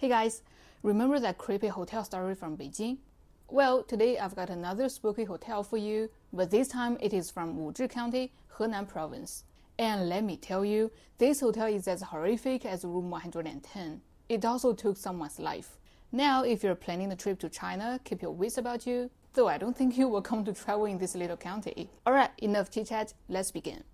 Hey guys, remember that creepy hotel story from Beijing? Well, today I've got another spooky hotel for you, but this time it is from Wuzhi County, Henan Province. And let me tell you, this hotel is as horrific as room 110. It also took someone's life. Now, if you're planning a trip to China, keep your wits about you, though I don't think you will come to travel in this little county. Alright, enough chit-chat, let's begin.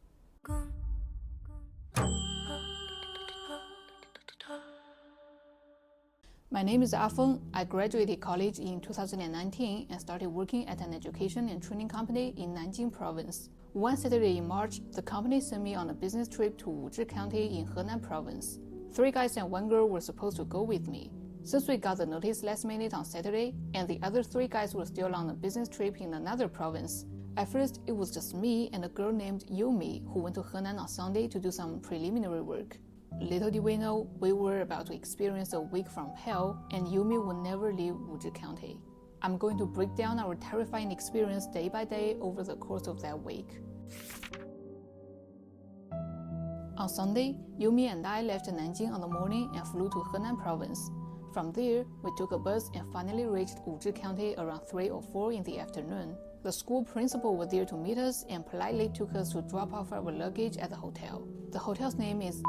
My name is Feng. I graduated college in 2019 and started working at an education and training company in Henan Province. One Saturday in March, the company sent me on a business trip to Wuzhi County in Henan Province. 3 guys and 1 girl were supposed to go with me. Since we got the notice last minute on Saturday, and the other 3 guys were still on a business trip in another province, at first it was just me and a girl named Yomi who went to Henan on Sunday to do some preliminary work. Little did we know, we were about to experience a week from hell, and Yumi would never leave Wuzhi County. I'm going to break down our terrifying experience day by day over the course of that week. On Sunday, Yumi and I left Nanjing on the morning and flew to Henan Province. From there, we took a bus and finally reached Wuzhi County around 3 or 4 in the afternoon. The school principal was there to meet us and politely took us to drop off our luggage at the hotel. The hotel's name is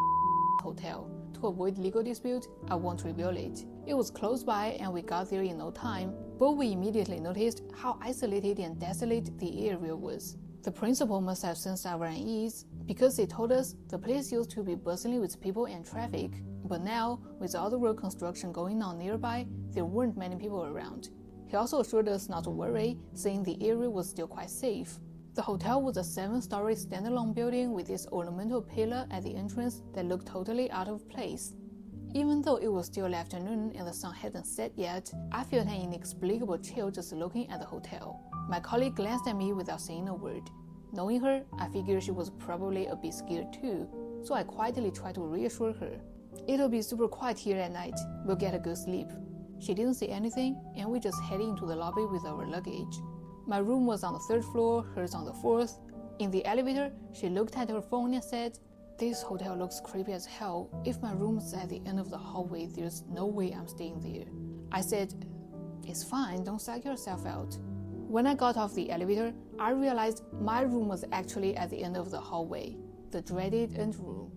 Hotel. To avoid legal dispute, I won't reveal it. It was close by and we got there in no time, but we immediately noticed how isolated and desolate the area was. The principal must have sensed our unease because he told us the place used to be bustling with people and traffic, but now, with all the road construction going on nearby, there weren't many people around. He also assured us not to worry, saying the area was still quite safe. The hotel was a 7-story standalone building with this ornamental pillar at the entrance that looked totally out of place. Even though it was still afternoon and the sun hadn't set yet, I felt an inexplicable chill just looking at the hotel. My colleague glanced at me without saying a word. Knowing her, I figured she was probably a bit scared too, so I quietly tried to reassure her. It'll be super quiet here at night, we'll get a good sleep. She didn't say anything, and we just headed into the lobby with our luggage. My room was on the 3rd floor, hers on the 4th. In the elevator, she looked at her phone and said, "This hotel looks creepy as hell. If my room's at the end of the hallway, there's no way I'm staying there." I said, "It's fine, don't psych yourself out." When I got off the elevator, I realized my room was actually at the end of the hallway, the dreaded end room.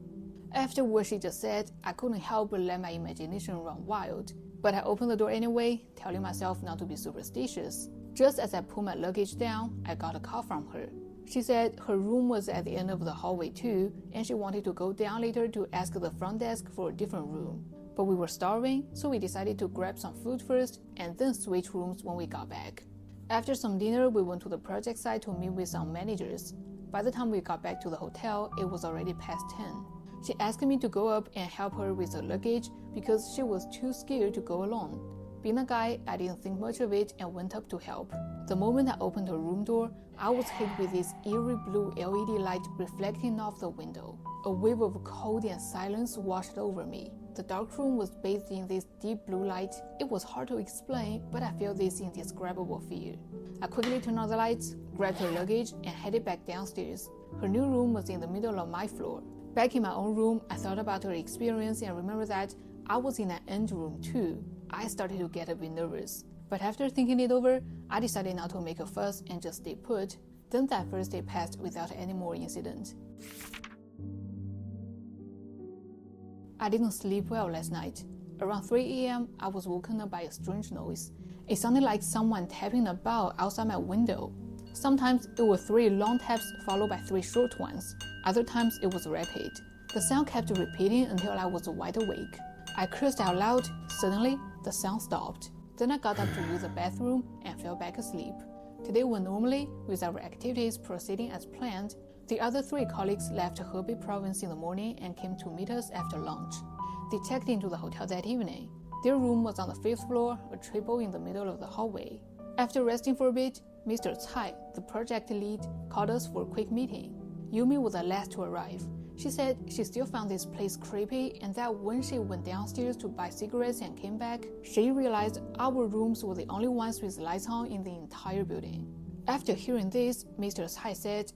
After what she just said, I couldn't help but let my imagination run wild. But I opened the door anyway, telling myself not to be superstitious. Just as I put my luggage down, I got a call from her. She said her room was at the end of the hallway too, and she wanted to go down later to ask the front desk for a different room. But we were starving, so we decided to grab some food first and then switch rooms when we got back. After some dinner, we went to the project site to meet with some managers. By the time we got back to the hotel, it was already past 10. She asked me to go up and help her with her luggage because she was too scared to go alone. Being a guy, I didn't think much of it and went up to help. The moment I opened her room door, I was hit with this eerie blue LED light reflecting off the window. A wave of cold and silence washed over me. The dark room was bathed in this deep blue light. It was hard to explain, but I felt this indescribable fear. I quickly turned on the lights, grabbed her luggage, and headed back downstairs. Her new room was in the middle of my floor. Back in my own room, I thought about her experience and remembered that I was in an end room too. I started to get a bit nervous. But after thinking it over, I decided not to make a fuss and just stay put. Then that first day passed without any more incident. I didn't sleep well last night. Around 3 a.m., I was woken up by a strange noise. It sounded like someone tapping a bell outside my window. Sometimes it were 3 long taps followed by 3 short ones. Other times it was rapid. The sound kept repeating until I was wide awake. I cursed out loud. Suddenly, the sound stopped. Then I got up to use the bathroom and fell back asleep. Today went normally, with our activities proceeding as planned. The other 3 colleagues left Hebei Province in the morning and came to meet us after lunch. They checked into the hotel that evening. Their room was on the 5th floor, a triple in the middle of the hallway. After resting for a bit, Mr. Cai, the project lead, called us for a quick meeting. Yumi was the last to arrive. She said she still found this place creepy and that when she went downstairs to buy cigarettes and came back, she realized our rooms were the only ones with lights on in the entire building. After hearing this, Mr. Cai said,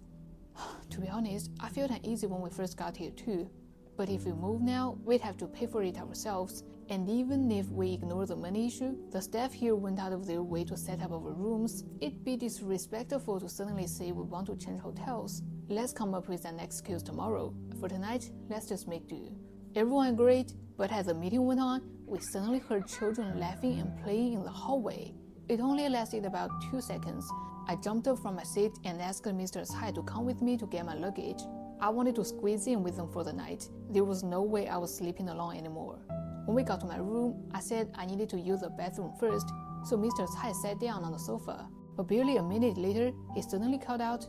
"To be honest, I felt uneasy when we first got here too. But if we move now, we'd have to pay for it ourselves, And even if we ignore the money issue, the staff here went out of their way to set up our rooms. It'd be disrespectful to suddenly say we want to change hotels. Let's come up with an excuse tomorrow. For tonight, let's just make do. Everyone agreed, but as the meeting went on, we suddenly heard children laughing and playing in the hallway. It only lasted about 2 seconds. I jumped up from my seat and asked Mr. Tsai to come with me to get my luggage. I wanted to squeeze in with them for the night. There was no way I was sleeping alone anymore. When we got to my room, I said I needed to use the bathroom first, so Mr. Tsai sat down on the sofa. But barely a minute later, he suddenly called out,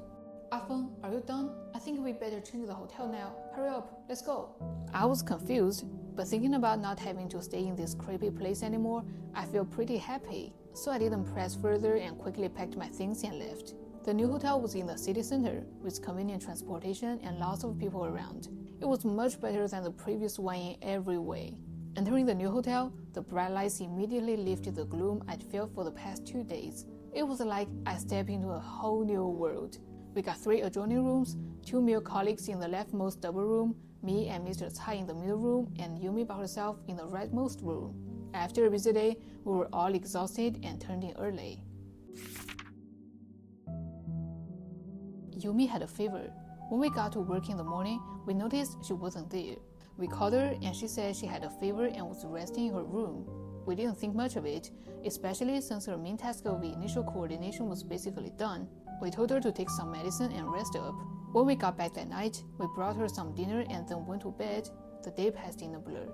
Feng, are you done? I think we better change the hotel now. Hurry up, let's go. I was confused, but thinking about not having to stay in this creepy place anymore, I felt pretty happy. So I didn't press further and quickly packed my things and left. The new hotel was in the city center, with convenient transportation and lots of people around. It was much better than the previous one in every way. Entering the new hotel, the bright lights immediately lifted the gloom I'd felt for the past 2 days. It was like I stepped into a whole new world. We got 3 adjoining rooms, 2 male colleagues in the leftmost double room, me and Mr. Tsai in the middle room, and Yumi by herself in the rightmost room. After a busy day, we were all exhausted and turned in early. Yumi had a fever. When we got to work in the morning, we noticed she wasn't there. We called her and she said she had a fever and was resting in her room. We didn't think much of it, especially since her main task of the initial coordination was basically done. We told her to take some medicine and rest up. When we got back that night, we brought her some dinner and then went to bed. The day passed in a blur.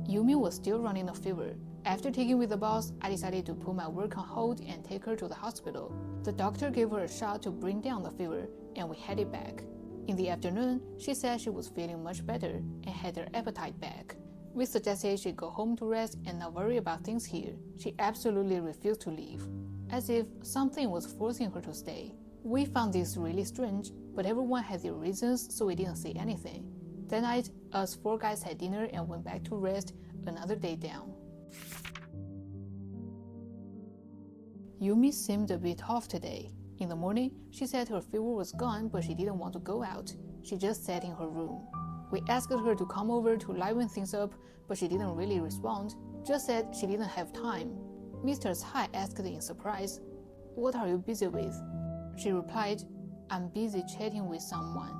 Yumi was still running a fever. After taking with the boss, I decided to put my work on hold and take her to the hospital. The doctor gave her a shot to bring down the fever, and we headed back. In the afternoon, she said she was feeling much better and had her appetite back. We suggested she go home to rest and not worry about things here. She absolutely refused to leave, as if something was forcing her to stay. We found this really strange, but everyone had their reasons, so we didn't say anything. That night, us 4 guys had dinner and went back to rest, another day down. Yumi seemed a bit off today. In the morning, she said her fever was gone, but she didn't want to go out. She just sat in her room. We asked her to come over to liven things up, but she didn't really respond, just said she didn't have time. Mr. Tsai asked in surprise, "What are you busy with?" She replied, "I'm busy chatting with someone."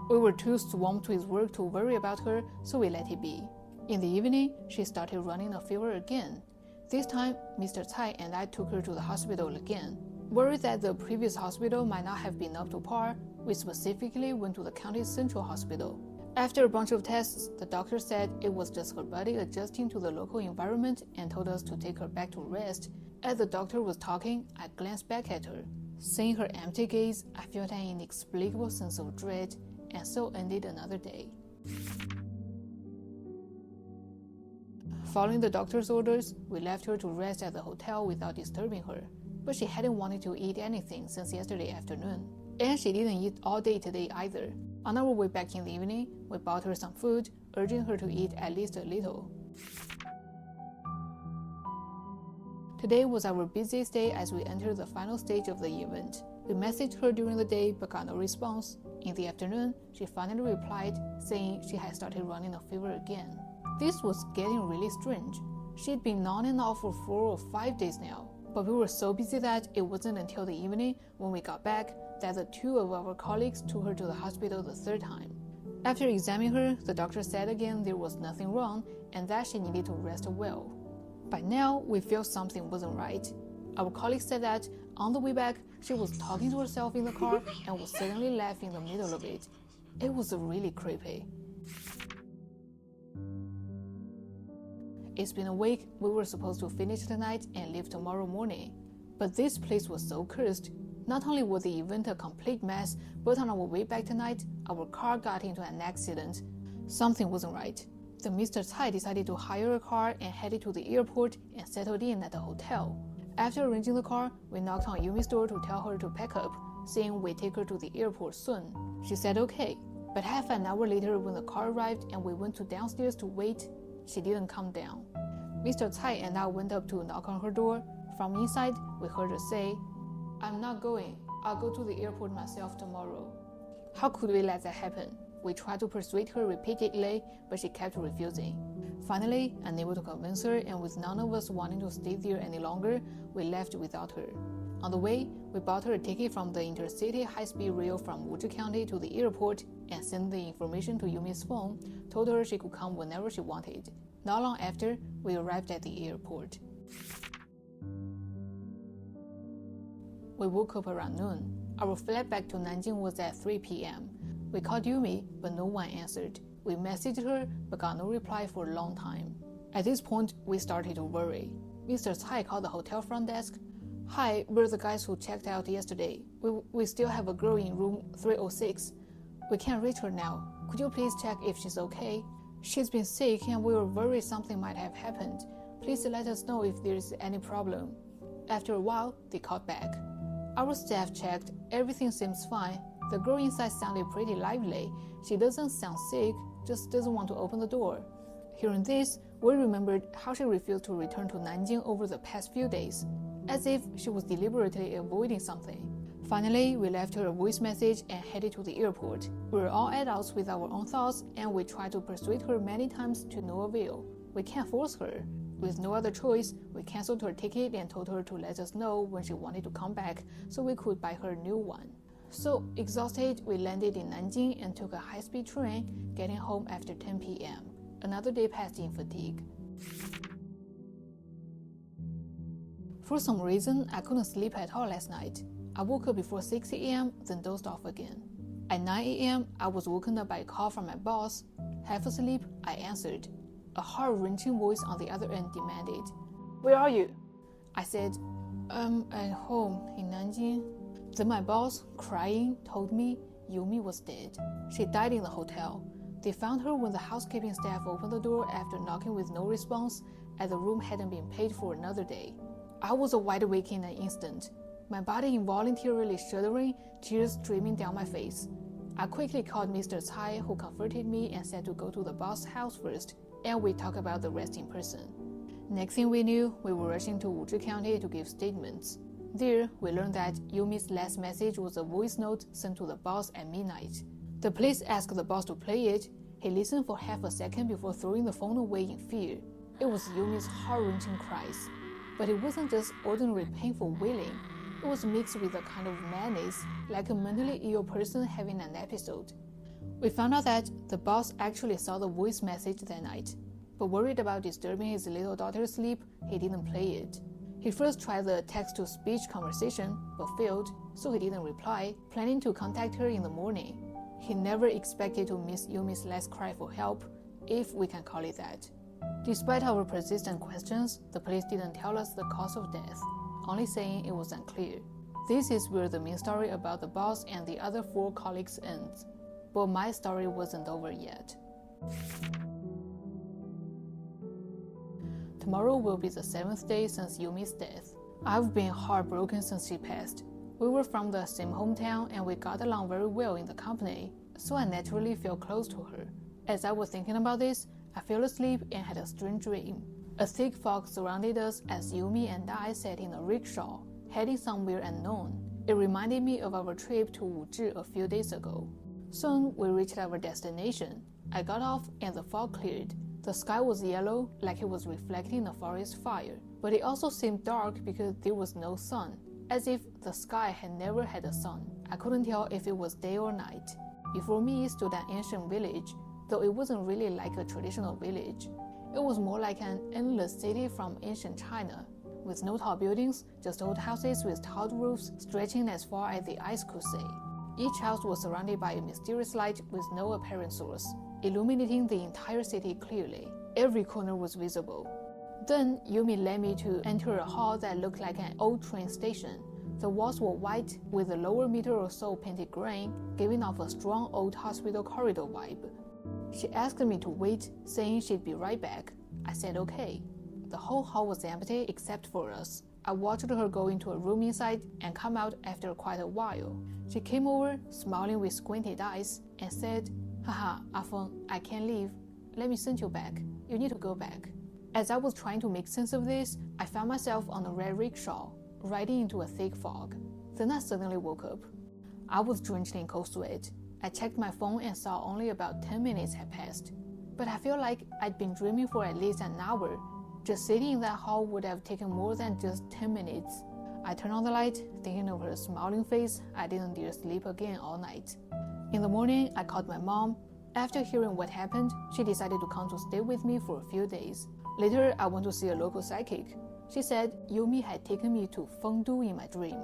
We were too swamped with work to worry about her, so we let it be. In the evening, she started running a fever again. This time, Mr. Tsai and I took her to the hospital again. Worried that the previous hospital might not have been up to par, we specifically went to the county's central hospital. After a bunch of tests, the doctor said it was just her body adjusting to the local environment and told us to take her back to rest. As the doctor was talking, I glanced back at her. Seeing her empty gaze, I felt an inexplicable sense of dread, and so ended another day. Following the doctor's orders, we left her to rest at the hotel without disturbing her. But she hadn't wanted to eat anything since yesterday afternoon. And she didn't eat all day today either. On our way back in the evening, we bought her some food, urging her to eat at least a little. Today was our busiest day as we entered the final stage of the event. We messaged her during the day but got no response. In the afternoon, she finally replied, saying she had started running a fever again. This was getting really strange. She'd been on and off for 4 or 5 days now. But we were so busy that it wasn't until the evening, when we got back, that the 2 of our colleagues took her to the hospital the 3rd time. After examining her, the doctor said again there was nothing wrong and that she needed to rest well. By now, we felt something wasn't right. Our colleague said that on the way back, she was talking to herself in the car and was suddenly laughing in the middle of it. It was really creepy. It's been a week. We were supposed to finish tonight and leave tomorrow morning. But this place was so cursed. Not only was the event a complete mess, but on our way back tonight, our car got into an accident. Something wasn't right. The Mr. Tsai decided to hire a car and headed to the airport and settled in at the hotel. After arranging the car, we knocked on Yumi's door to tell her to pack up, saying we'd take her to the airport soon. She said okay. But half an hour later, when the car arrived and we went to downstairs to wait, she didn't come down. Mr. Tsai and I went up to knock on her door. From inside, we heard her say, "I'm not going. I'll go to the airport myself tomorrow." How could we let that happen? We tried to persuade her repeatedly, but she kept refusing. Finally, unable to convince her and with none of us wanting to stay there any longer, we left without her. On the way, we bought her a ticket from the intercity high-speed rail from Wuzhi County to the airport and sent the information to Yumi's phone, told her she could come whenever she wanted. Not long after, we arrived at the airport. We woke up around noon. Our flight back to Nanjing was at 3 p.m. We called Yumi, but no one answered. We messaged her, but got no reply for a long time. At this point, we started to worry. Mr. Tsai called the hotel front desk. "Hi, we're the guys who checked out yesterday. We still have a girl in room 306. We can't reach her now. Could you please check if she's okay? She's been sick and we were worried something might have happened. Please let us know if there's any problem." After a while, they called back. Our staff checked. Everything seems fine. The girl inside sounded pretty lively. She doesn't sound sick, just doesn't want to open the door. Hearing this, we remembered how she refused to return to Nanjing over the past few days, as if she was deliberately avoiding something. Finally, we left her a voice message and headed to the airport. We were all adults with our own thoughts, and we tried to persuade her many times to no avail. We can't force her. With no other choice, we canceled her ticket and told her to let us know when she wanted to come back so we could buy her a new one. So, exhausted, we landed in Nanjing and took a high-speed train, getting home after 10 p.m. Another day passed in fatigue. For some reason, I couldn't sleep at all last night. I woke up before 6 a.m., then dozed off again. At 9 a.m., I was woken up by a call from my boss. Half asleep, I answered. A heart-wrenching voice on the other end demanded, "Where are you?" I said, "At home in Nanjing." Then my boss, crying, told me Yumi was dead. She died in the hotel. They found her when the housekeeping staff opened the door after knocking with no response, as the room hadn't been paid for another day. I was wide awake in an instant, my body involuntarily shuddering, tears streaming down my face. I quickly called Mr. Tsai, who comforted me and said to go to the boss' house first, and we talk about the rest in person. Next thing we knew, we were rushing to Wuzhi County to give statements. There, we learned that Yumi's last message was a voice note sent to the boss at midnight. The police asked the boss to play it. He listened for half a second before throwing the phone away in fear. It was Yumi's heart-wrenching cries. But it wasn't just ordinary painful wailing. It was mixed with a kind of madness, like a mentally ill person having an episode. We found out that the boss actually saw the voice message that night, but worried about disturbing his little daughter's sleep, he didn't play it. He first tried the text-to-speech conversation, but failed, so he didn't reply, planning to contact her in the morning. He never expected to miss Yumi's last cry for help, if we can call it that. Despite our persistent questions, the police didn't tell us the cause of death, only saying it was unclear. This is where the main story about the boss and the other 4 colleagues ends. But my story wasn't over yet. Tomorrow will be the 7th day since Yumi's death. I've been heartbroken since she passed. We were from the same hometown and we got along very well in the company, so I naturally felt close to her. As I was thinking about this, I fell asleep and had a strange dream. A thick fog surrounded us as Yumi and I sat in a rickshaw, heading somewhere unknown. It reminded me of our trip to Wuzhi a few days ago. Soon, we reached our destination. I got off and the fog cleared. The sky was yellow, like it was reflecting a forest fire, but it also seemed dark because there was no sun, as if the sky had never had a sun. I couldn't tell if it was day or night. Before me stood an ancient village, though it wasn't really like a traditional village. It was more like an endless city from ancient China, with no tall buildings, just old houses with tiled roofs stretching as far as the eyes could see. Each house was surrounded by a mysterious light with no apparent source, illuminating the entire city clearly. Every corner was visible. Then Yumi led me to enter a hall that looked like an old train station. The walls were white, with the lower meter or so painted green, giving off a strong old hospital corridor vibe. She asked me to wait, saying she'd be right back. I said okay. The whole hall was empty except for us. I watched her go into a room inside and come out after quite a while. She came over, smiling with squinted eyes, and said, "Haha, Feng, I can't leave. Let me send you back. You need to go back." As I was trying to make sense of this, I found myself on a red rickshaw, riding into a thick fog. Then I suddenly woke up. I was drenched in cold sweat. I checked my phone and saw only about 10 minutes had passed. But I feel like I'd been dreaming for at least an hour. Just sitting in that hall would have taken more than just 10 minutes. I turned on the light, thinking of her smiling face. I didn't dare sleep again all night. In the morning, I called my mom. After hearing what happened, she decided to come to stay with me for a few days. Later, I went to see a local psychic. She said Yumi had taken me to Fengdu in my dream.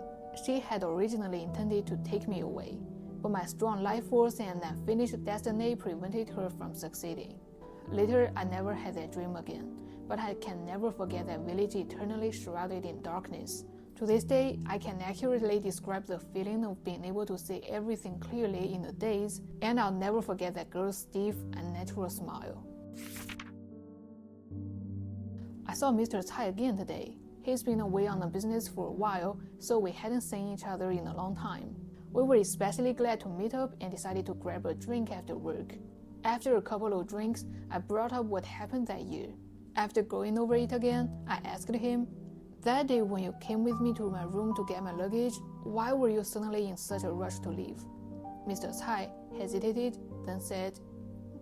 She had originally intended to take me away, but my strong life force and unfinished destiny prevented her from succeeding. Later, I never had that dream again, but I can never forget that village eternally shrouded in darkness. To this day, I can accurately describe the feeling of being able to see everything clearly in the daze, and I'll never forget that girl's stiff, unnatural smile. I saw Mr. Cai again today. He's been away on a business for a while, so we hadn't seen each other in a long time. We were especially glad to meet up and decided to grab a drink after work. After a couple of drinks, I brought up what happened that year. After going over it again, I asked him, "That day when you came with me to my room to get my luggage, why were you suddenly in such a rush to leave?" Mr. Cai hesitated, then said,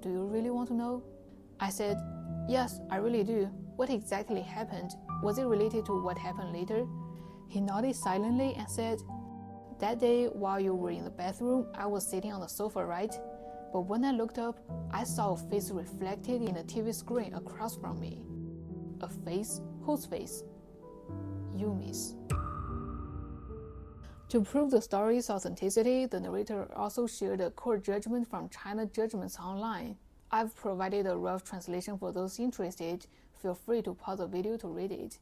"Do you really want to know?" I said, "Yes, I really do. What exactly happened? Was it related to what happened later?" He nodded silently and said, "That day while you were in the bathroom, I was sitting on the sofa, right? But when I looked up, I saw a face reflected in the TV screen across from me." "A face? Whose face?" "Yumi's." To prove the story's authenticity, the narrator also shared a court judgment from China Judgments online. I've provided a rough translation for those interested. Feel free to pause the video to read it.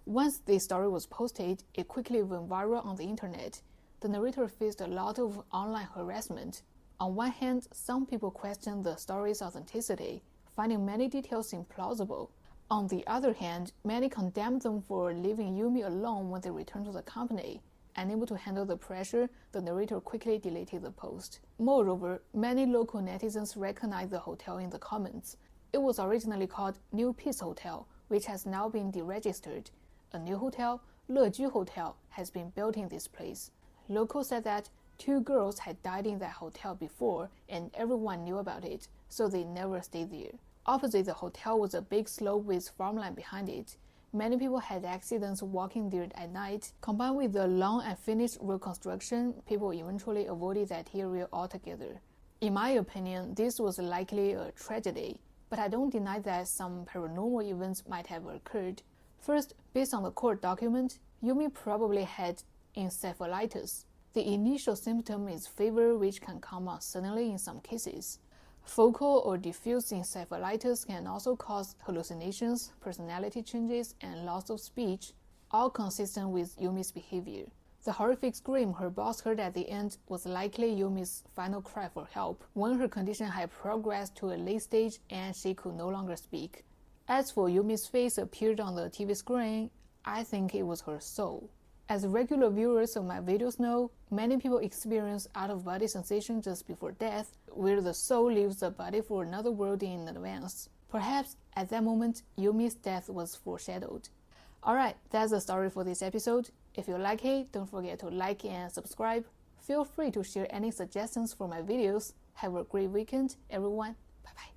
Once this story was posted, it quickly went viral on the internet. The narrator faced a lot of online harassment. On one hand, some people questioned the story's authenticity, finding many details implausible. On the other hand, many condemned them for leaving Yumi alone when they returned to the company. Unable to handle the pressure, the narrator quickly deleted the post. Moreover, many local netizens recognized the hotel in the comments. It was originally called New Peace Hotel, which has now been deregistered. A new hotel, Leju Hotel, has been built in this place. Locals said that 2 girls had died in that hotel before, and everyone knew about it, so they never stayed there. Opposite the hotel was a big slope with farmland behind it. Many people had accidents walking there at night. Combined with the long unfinished road construction, people eventually avoided that area altogether. In my opinion, this was likely a tragedy, but I don't deny that some paranormal events might have occurred. First, based on the court document, Yumi probably had encephalitis. The initial symptom is fever, which can come on suddenly in some cases. Focal or diffuse encephalitis can also cause hallucinations, personality changes, and loss of speech, all consistent with Yumi's behavior. The horrific scream her boss heard at the end was likely Yumi's final cry for help, when her condition had progressed to a late stage and she could no longer speak. As for Yumi's face appeared on the TV screen, I think it was her soul. As regular viewers of my videos know, many people experience out-of-body sensation just before death, where the soul leaves the body for another world in advance. Perhaps at that moment, Yumi's death was foreshadowed. Alright, that's the story for this episode. If you like it, don't forget to like and subscribe. Feel free to share any suggestions for my videos. Have a great weekend, everyone. Bye-bye.